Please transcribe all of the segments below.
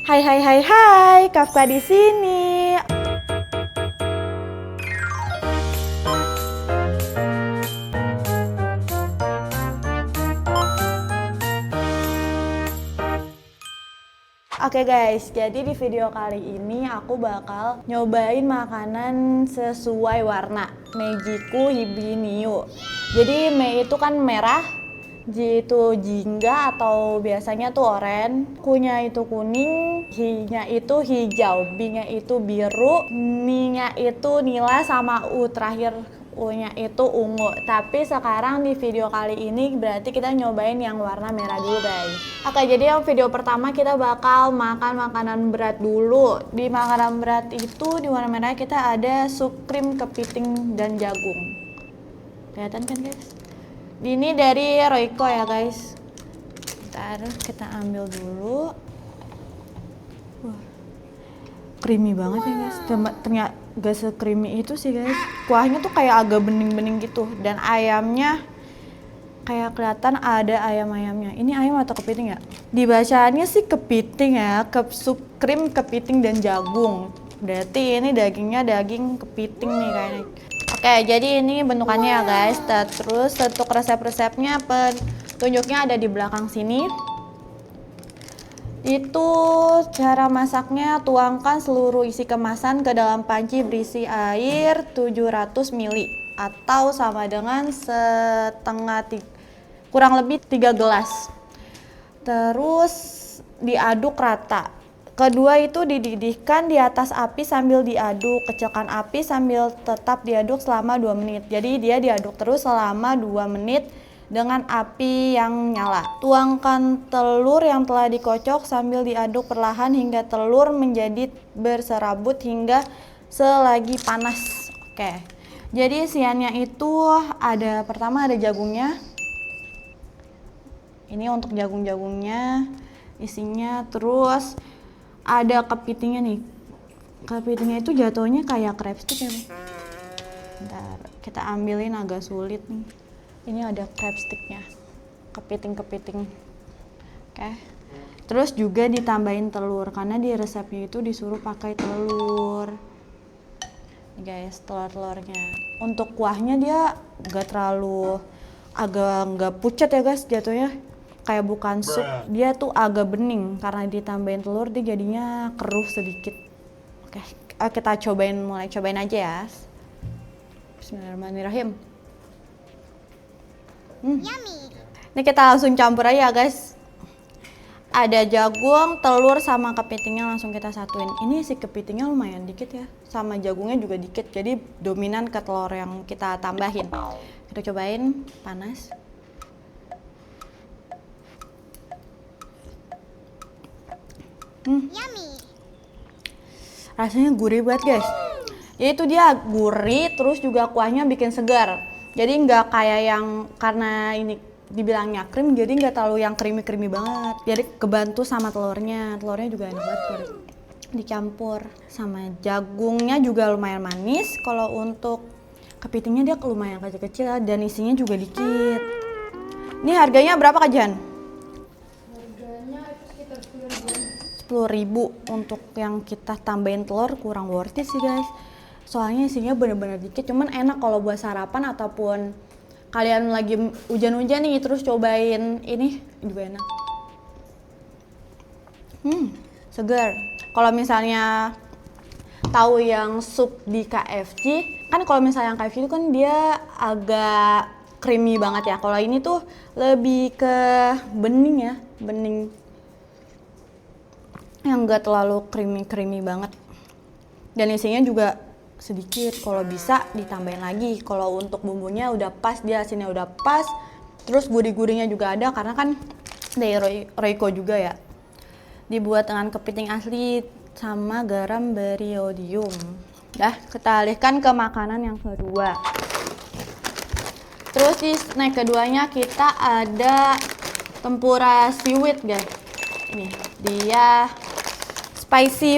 Hai hai hai hai, Kafka di sini. Oke guys, jadi di video kali ini aku bakal nyobain makanan sesuai warna Mejiku Hibiniu. Jadi Mei itu kan merah, J itu jingga atau biasanya tuh oranye, Ku-nya itu kuning, Hi-nya itu hijau, B-nya itu biru, Ni-nya itu nila, sama U terakhir U-nya itu ungu. Tapi sekarang di video kali ini berarti kita nyobain yang warna merah dulu guys. Oke, jadi yang video pertama kita bakal makan makanan berat dulu. Di makanan berat itu di warna merah kita ada sup krim kepiting dan jagung. Kelihatan kan guys? Ini dari Royco ya guys. Ntar kita ambil dulu. Wah, creamy banget ya guys. Ternyata gak se-creamy itu sih guys. Kuahnya tuh kayak agak bening-bening gitu. Dan ayamnya kayak kelihatan ada ayam-ayamnya. Ini ayam atau kepiting ya? Dibacaannya sih kepiting ya. Sup krim kepiting dan jagung. Berarti ini dagingnya daging kepiting nih kayaknya. Oke, jadi ini bentukannya ya guys. Terus untuk resep-resepnya, petunjuknya ada di belakang sini. Itu cara masaknya, tuangkan seluruh isi kemasan ke dalam panci berisi air 700 ml atau sama dengan kurang lebih 3 gelas. Terus diaduk rata. Kedua itu dididihkan di atas api sambil diaduk. Kecilkan api sambil tetap diaduk selama 2 menit. Jadi dia diaduk terus selama 2 menit dengan api yang nyala. Tuangkan telur yang telah dikocok sambil diaduk perlahan hingga telur menjadi berserabut hingga selagi panas. Oke. Jadi isiannya itu pertama ada jagungnya. Ini untuk jagung-jagungnya isinya, terus ada kepitingnya nih. Kepitingnya itu jatuhnya kayak crab stick ya. Bentar, kita ambilin, agak sulit nih. Ini ada crab sticknya, kepiting-kepiting. Oke. Terus juga ditambahin telur karena di resepnya itu disuruh pakai telur. Nih guys, telur-telurnya. Untuk kuahnya dia agak pucat ya guys jatuhnya. Kayak bukan sup, dia tuh agak bening karena ditambahin telur, dia jadinya keruh sedikit. Oke, kita mulai cobain aja ya. Bismillahirrahmanirrahim. Yummy. Ini kita langsung campur aja guys. Ada jagung, telur sama kepitingnya langsung kita satuin. Ini si kepitingnya lumayan dikit ya, sama jagungnya juga dikit, jadi dominan ke telur yang kita tambahin. Kita cobain, panas. Yummy. Rasanya gurih banget guys. Yaitu dia gurih, terus juga kuahnya bikin segar. Jadi nggak kayak yang, karena ini dibilangnya krim, jadi nggak terlalu yang creamy banget. Jadi kebantu sama telurnya juga enak banget kalau dicampur sama jagungnya juga lumayan manis. Kalau untuk kepitingnya dia lumayan kecil-kecil dan isinya juga dikit. Ini harganya berapa Kak Jan? 10.000 untuk yang kita tambahin telur, kurang worth it sih guys. Soalnya isinya bener-bener dikit, cuman enak kalau buat sarapan ataupun kalian lagi hujan-hujan nih terus cobain ini juga enak. Segar. Kalau misalnya tahu yang sup di KFC, kan kalau misalnya yang KFC itu kan dia agak creamy banget ya. Kalau ini tuh lebih ke bening ya, bening yang enggak terlalu creamy banget. Dan isinya juga sedikit, kalau bisa ditambahin lagi. Kalau untuk bumbunya udah pas, dia asinnya udah pas, terus gurih-gurihnya juga ada karena kan dari Royco juga ya. Dibuat dengan kepiting asli sama garam beriodium. Dah, kita alihkan ke makanan yang kedua. Terus di snack keduanya kita ada tempura seaweed guys. Ini dia spicy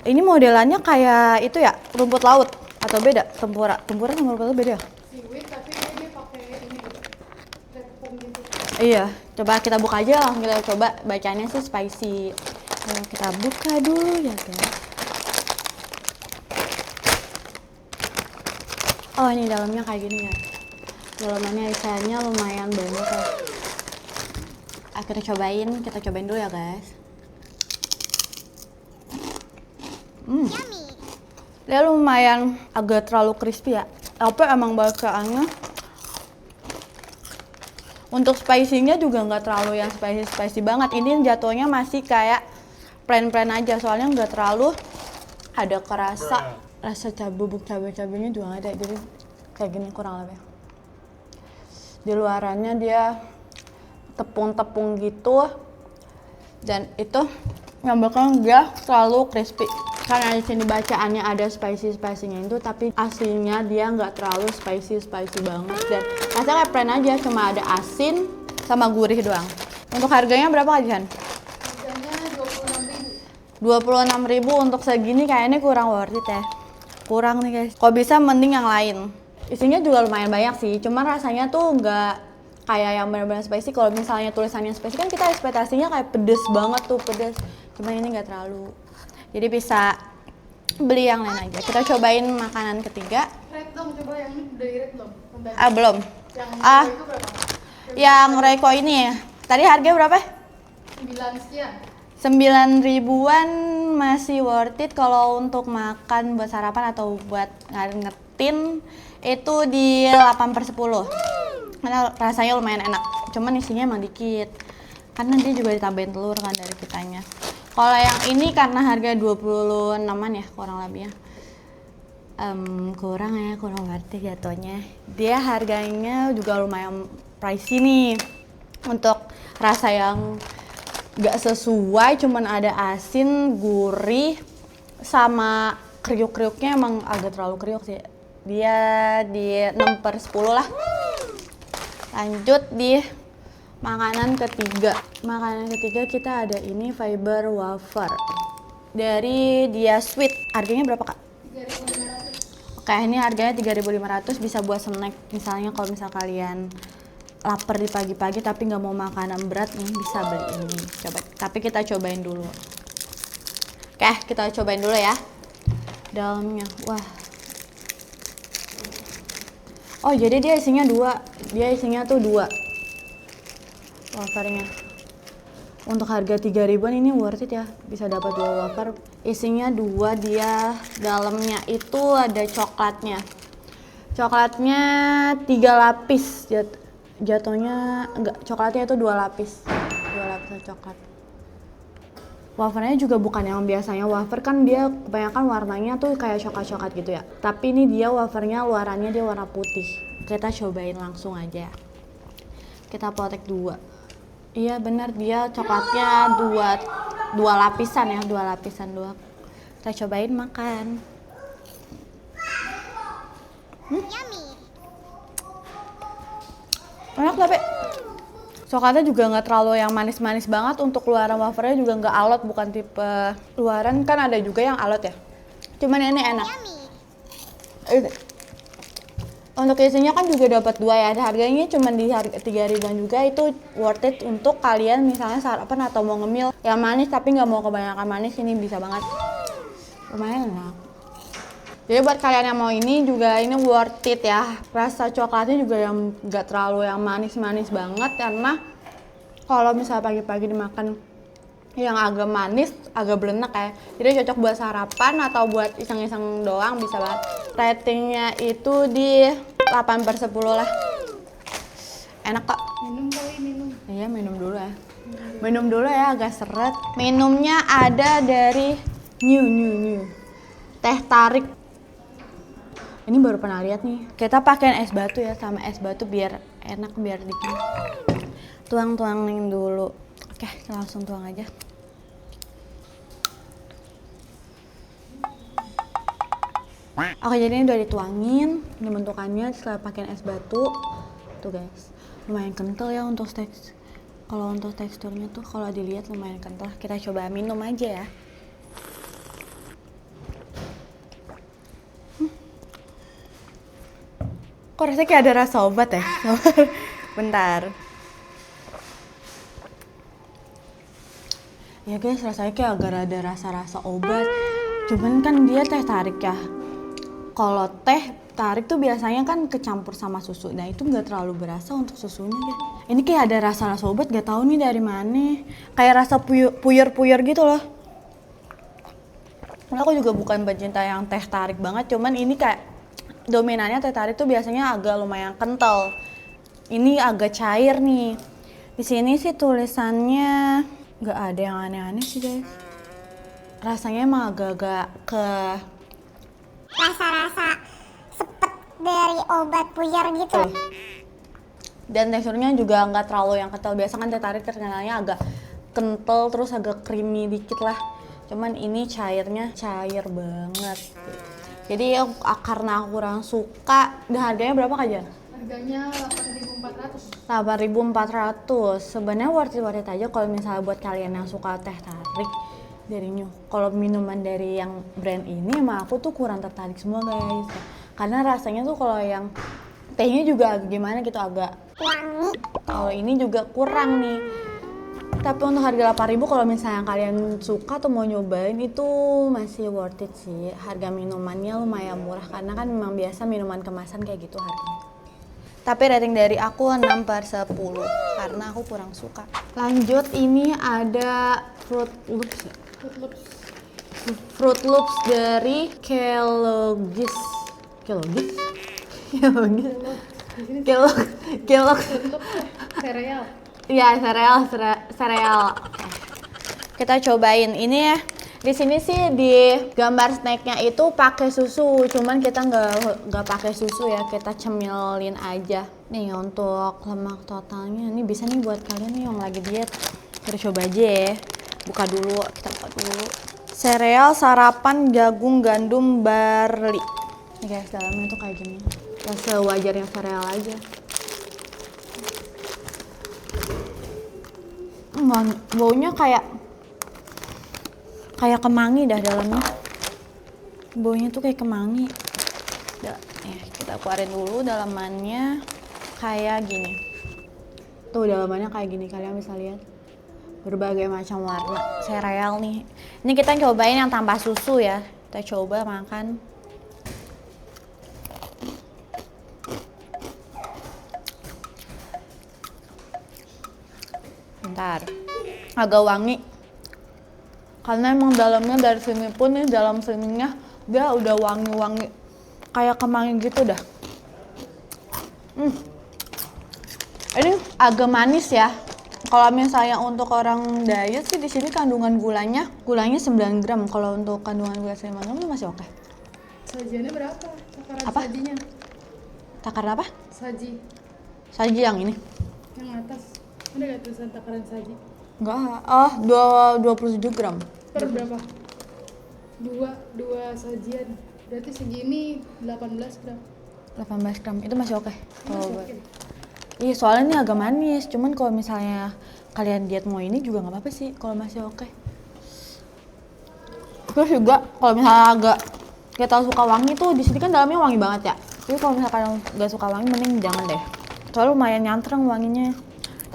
ini modelannya kayak itu ya, rumput laut atau beda? Tempura sama rumput laut beda ya? Seaweed tapi dia pakai ini platform gitu. Iya, coba kita buka aja, langsung kita coba. Bacanya sih spicy. Kita buka dulu ya guys. Oh, ini dalamnya kayak gini ya. Dalamannya isiannya lumayan banyak ya. Kita cobain dulu ya guys. Dia lumayan agak terlalu crispy ya. Tapi emang bacaannya untuk spicy-nya juga nggak terlalu yang spicy banget. Ini jatuhnya masih kayak plain aja, soalnya nggak terlalu ada rasa bubuk cabai-cabainya juga nggak ada. Jadi kayak gini kurang lebih. Di luarannya dia tepung-tepung gitu, dan itu yang bakal dia terlalu crispy. Karena di sini bacaannya ada spicy-nya itu, tapi aslinya dia nggak terlalu spicy banget, dan rasanya kayak plain aja, cuma ada asin sama gurih doang. Untuk harganya berapa Kak Jihan? Harganya 26.000. 26.000 untuk segini kayaknya kurang worth it ya. Kurang nih guys. Kalau bisa mending yang lain. Isinya juga lumayan banyak sih, cuma rasanya tuh nggak kayak yang benar-benar spicy. Kalau misalnya tulisannya spicy kan kita ekspektasinya kayak pedes banget tuh, pedes. Cuma ini nggak terlalu. Jadi bisa beli yang lain aja. Kita cobain makanan ketiga. Rate dong, coba yang ini udah di-rate belum? Belum. Yang itu berapa? Yang Reko ini ya. Tadi harga berapa? 9 sekian. 9 ribuan masih worth it kalau untuk makan buat sarapan atau buat ngangetin itu di 8/10. Karena rasanya lumayan enak. Cuman isinya emang dikit. Karena dia juga ditambahin telur kan dari kitanya. Kalau yang ini karena harga 26-an ya kurang lebihnya. Kurang worth it jatuhnya. Dia harganya juga lumayan pricey nih. Untuk rasa yang gak sesuai, cuman ada asin, gurih, sama kriuk-kriuknya emang agak terlalu kriuk sih. Dia di 6/10 lah. Lanjut di makanan ketiga. Makanan ketiga kita ada ini fiber wafer dari Dia Sweet. Harganya berapa Kak? 3.500. Oke, ini harganya 3.500, bisa buat snack. Misalnya kalau misal kalian lapar di pagi-pagi tapi nggak mau makanan berat nih, bisa beli ini. Coba, tapi kita cobain dulu. Oke, kita cobain dulu ya. Dalamnya, wah. Oh, jadi dia isinya dua. Dia isinya tuh dua wafernya. Untuk harga 3.000-an ini worth it ya. Bisa dapat 2 wafer. Isinya 2, dia dalamnya itu ada coklatnya. Coklatnya 3 lapis. Jatuhnya enggak, coklatnya itu 2 lapis. 2 lapisan coklat. Wafernya juga bukan yang biasanya wafer, kan dia kebanyakan warnanya tuh kayak coklat-coklat gitu ya. Tapi ini dia wafernya luarannya dia warna putih. Kita cobain langsung aja. Kita potek 2. Iya bener, dia coklatnya dua lapisan ya, 2 lapisan doang. Kita cobain makan. Enak tapi coklatnya juga nggak terlalu yang manis-manis banget. Untuk luaran wafernya juga nggak alot, bukan tipe luaran, kan ada juga yang alot ya. Cuman ini enak. Untuk isinya kan juga dapat 2 ya. Harganya cuma di harga 3.000-an juga, itu worth it untuk kalian misalnya sarapan atau mau ngemil yang manis tapi nggak mau kebanyakan manis, ini bisa banget. Lumayan enak. Jadi buat kalian yang mau ini juga ini worth it ya. Rasa coklatnya juga yang nggak terlalu yang manis-manis banget, karena kalau misalnya pagi-pagi dimakan yang agak manis, agak belenak ya. Jadi cocok buat sarapan atau buat iseng-iseng doang, bisa banget. Ratingnya itu di 8/10 lah. Enak kok. Minum kali, minum. Iya, minum dulu ya. Minum dulu ya, agak seret. Minumnya ada dari New. Teh tarik. Ini baru pernah lihat nih. Kita pakai es batu ya, sama es batu biar enak, biar dingin. Tuang-tuangin dulu. Oke, kita langsung tuang aja. Oke, jadi ini udah dituangin. Ini bentukannya setelah pakai es batu. Tuh guys, lumayan kental ya untuk teks. Kalau untuk teksturnya tuh kalau dilihat lumayan kental. Kita coba minum aja ya. Kok rasanya kayak ada rasa obat ya? Bentar. Ya guys, rasanya kayak agak ada rasa-rasa obat. Cuman kan dia teh tarik ya. Kalau teh tarik tuh biasanya kan kecampur sama susu. Nah itu nggak terlalu berasa untuk susunya ya. Ini kayak ada rasa-rasa obat, gak tahu nih dari mana. Kayak rasa puyur-puyur gitu loh. Aku juga bukan pecinta yang teh tarik banget, cuman ini kayak dominannya teh tarik tuh biasanya agak lumayan kental. Ini agak cair nih. Di sini sih tulisannya nggak ada yang aneh-aneh sih guys. Rasanya emang agak-agak ke rasa-rasa sepet dari obat puyar gitu. Dan teksturnya juga nggak terlalu yang kental. Biasa kan teh tarik terkenalnya agak kental terus agak creamy dikit lah. Cuman ini cairnya cair banget. Jadi karena aku kurang suka, dan harganya berapa Kak Jan? Harganya 8.400. 8.400. Sebenarnya worth it aja kalau misalnya buat kalian yang suka teh tarik dari New. Kalau minuman dari yang brand ini emang aku tuh kurang tertarik semua guys. Karena rasanya tuh kalau yang tehnya juga gimana gitu agak Wangi. kalau ini juga kurang nih. Tapi untuk harga 8.000 kalau misalnya kalian suka atau mau nyobain itu masih worth it sih. Harga minumannya lumayan murah karena kan memang biasa minuman kemasan kayak gitu harganya. Tapi rating dari aku 6/10 karena aku kurang suka. Lanjut, ini ada Fruit Loops ya? Fruit Loops. Fruit Loops dari Kellogg's. Kellogg's? Kellogg's? Kellogg's. Untuk sereal. Iya, sereal. Oke. Kita cobain ini ya. Di sini sih di gambar snacknya itu pakai susu, cuman kita nggak pakai susu ya, kita cemilin aja. Nih untuk lemak totalnya, ini bisa nih buat kalian nih yang lagi diet. Kita coba aja ya. Buka dulu, kita buka dulu. Sereal sarapan jagung gandum barley. Nih guys, dalamnya tuh kayak gini. Ya sewajarnya sereal aja. Baunya kayak kemangi dah dalamnya. Baunya tuh kayak kemangi. Kita keluarin dulu dalamannya kayak gini. Tuh dalamannya kayak gini, kalian bisa lihat. Berbagai macam warna sereal nih. Ini kita cobain yang tanpa susu ya. Kita coba makan. Bentar. Agak wangi. Karena emang dalamnya dari sini pun nih, dalam sininya dia udah wangi-wangi kayak kemangi gitu dah. Ini agak manis ya. Kalau misalnya untuk orang diet sih di sini kandungan gulanya 9 gram. Kalau untuk kandungan gula 5 gram itu masih oke. Sajiannya berapa? Takaran Apa? sajinya. Takaran apa? Saji. Saji yang ini. Yang atas. Ada nggak tulisan takaran saji? Enggak. Oh, 27 gram. Per berapa? Dua sajian. Berarti segini 18 gram. 18 gram. Itu masih oke. Kalau buat. Oke. Iya, soalnya ini agak manis. Cuman kalau misalnya kalian diet mau ini juga nggak apa-apa sih kalau masih oke. Terus juga kalau misalnya agak gak tau suka wangi tuh, di sini kan dalamnya wangi banget ya. Jadi kalau misalnya kalian gak suka wangi mending jangan deh. Soalnya lumayan nyantreng wanginya.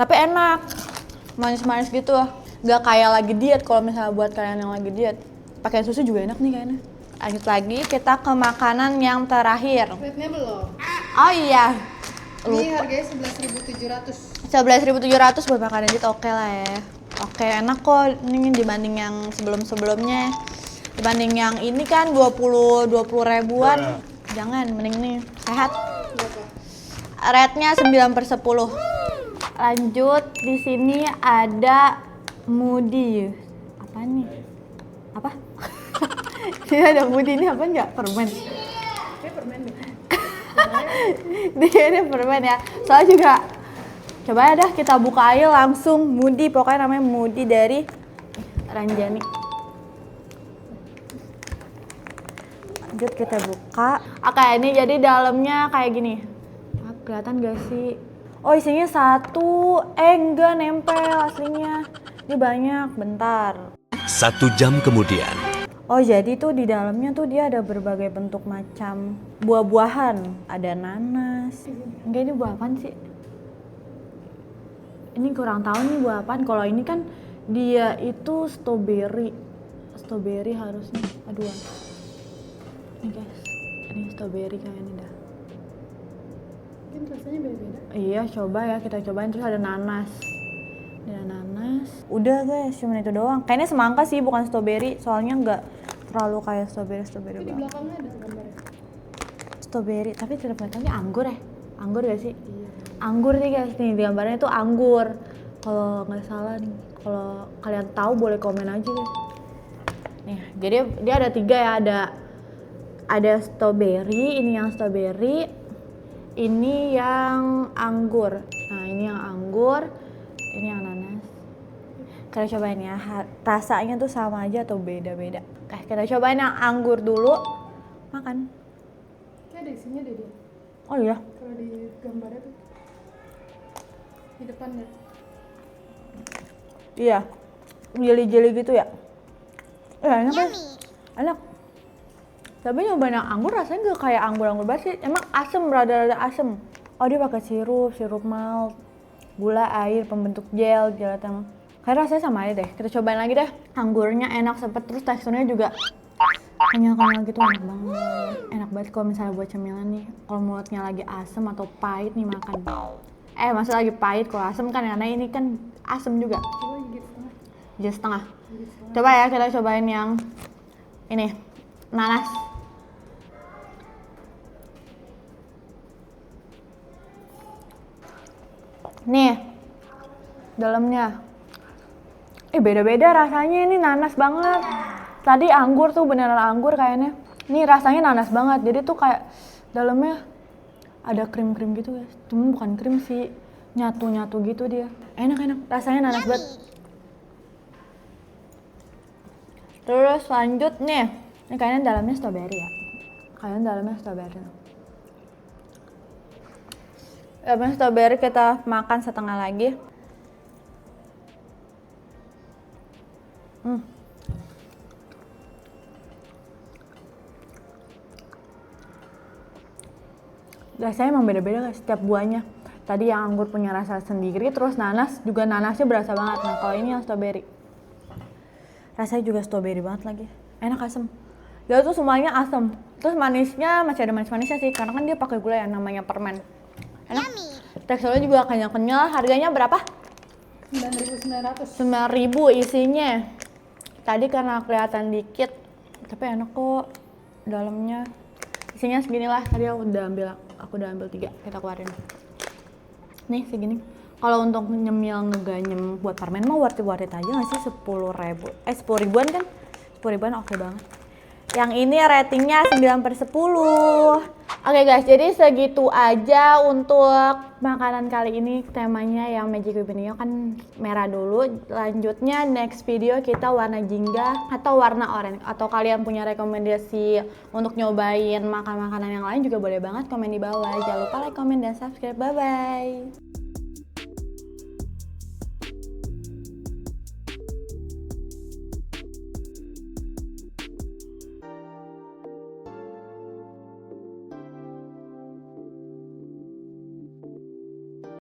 Tapi enak. Manis-manis gitu. Gak kayak lagi diet. Kalau misalnya buat kalian yang lagi diet, pakai susu juga enak nih kayaknya. Lanjut lagi, kita ke makanan yang terakhir. Rate-nya belum. Oh iya. Ini harganya 11.700. 11.700 buat makanan diet oke lah ya. Oke, enak kok ini dibanding yang sebelum-sebelumnya. Dibanding yang ini kan 20 ribuan. Jangan, mending nih sehat. Berapa? Rate-nya 9/10. Lanjut, di sini ada Moody. Apa nih? Apa? Ini ada Moody, ini apa enggak? Permen. Kayak permen deh. Dia ini permen ya. Soalnya juga coba ya dah kita buka aja langsung Moody, pokoknya namanya Moody dari Ranjani. Lanjut kita buka. Oke, ini jadi dalamnya kayak gini. Kelihatan gak sih? Oh, isinya satu. Enggak nempel aslinya. Ini banyak, bentar. 1 jam kemudian. Oh, jadi tuh di dalamnya tuh dia ada berbagai bentuk macam buah-buahan. Ada nanas. Enggak, ini buah apaan sih? Ini kurang tahu nih buah apaan. Kalau ini kan Dia itu strawberry harusnya. Aduh. Nih guys, ini strawberry kayaknya dah. Mungkin rasanya beda-beda. Iya, coba ya kita cobain. Terus ada nanas. Ada nanas. Udah guys, cuma itu doang. Kayaknya semangka sih, bukan strawberry. Soalnya nggak terlalu kayak strawberry Tapi di banget. belakangnya ada gambarnya. Strawberry, tapi tidak belakangnya anggur ya? Anggur gak sih? Iya. Anggur nih guys, nih di gambarnya itu anggur. Kalau nggak salah nih, kalau kalian tahu boleh komen aja guys. Nih, jadi dia ada 3 ya, ada strawberry, ini yang strawberry, ini yang anggur. Nah, ini yang anggur, ini yang nanas. Kita cobain ya, rasanya tuh sama aja atau beda-beda. Oke, kita cobain yang anggur dulu. Makan. Kayak ada isinya deh dia. Oh iya. Kalau di gambarnya tuh. Di depannya. Iya. Jeli-jeli gitu ya. Enak guys. Enak. Tapi nyobain yang anggur rasanya gak kayak anggur-anggur banget sih. Emang asem, rada-rada asem. Oh dia pakai sirup malt, gula, air, pembentuk gel, gelatin. Kayak rasanya sama aja deh. Kita cobain lagi deh. Anggurnya enak sepet, terus teksturnya juga kenyal-kenyal gitu, enak banget. Enak banget kalau misalnya buat cemilan nih. Kalau mulutnya lagi asem atau pahit nih makan. Masa lagi pahit, kalau asem kan karena ini kan asem juga. Coba gigit setengah. Jadi setengah. Gigit setengah. Coba ya kita cobain yang ini, nanas. Nih, dalamnya. Beda-beda rasanya, ini nanas banget. Tadi anggur tuh beneran anggur kayaknya. Nih rasanya nanas banget, jadi tuh kayak dalamnya ada krim-krim gitu guys. Cuman bukan krim sih, nyatu-nyatu gitu dia. Enak-enak, rasanya nanas banget. Terus lanjut nih, ini kayaknya dalamnya strawberry ya. Kayaknya dalamnya strawberry. Dalamnya strawberry kita makan setengah lagi. Rasanya emang beda-beda guys, setiap buahnya. Tadi yang anggur punya rasa sendiri, terus nanas juga nanasnya berasa banget. Nah kalau ini yang strawberry, rasanya juga strawberry banget lagi. Enak, asem. Dia tuh semuanya asem. Terus manisnya masih ada manis-manisnya sih, karena kan dia pakai gula yang namanya permen. Enak. Teksturnya juga kenyal-kenyal. Harganya berapa? 9.900. 9.000 isinya. Tadi karena kelihatan dikit, tapi enak kok dalamnya. Isinya seginilah. Tadi aku udah ambil 3, kita keluarin. Nih segini. Kalau untuk nyemil ngeganyem buat permen mah worth it aja nggak sih? 10.000. 10 ribuan kan? 10 ribuan oke banget. Yang ini ratingnya 9/10. Oke guys, jadi segitu aja untuk makanan kali ini. Temanya yang Magic with Nio kan merah dulu. Lanjutnya next video kita warna jingga atau warna oranye. Atau kalian punya rekomendasi untuk nyobain makan makanan yang lain juga boleh banget komen di bawah. Jangan lupa like, comment, dan subscribe. Bye bye.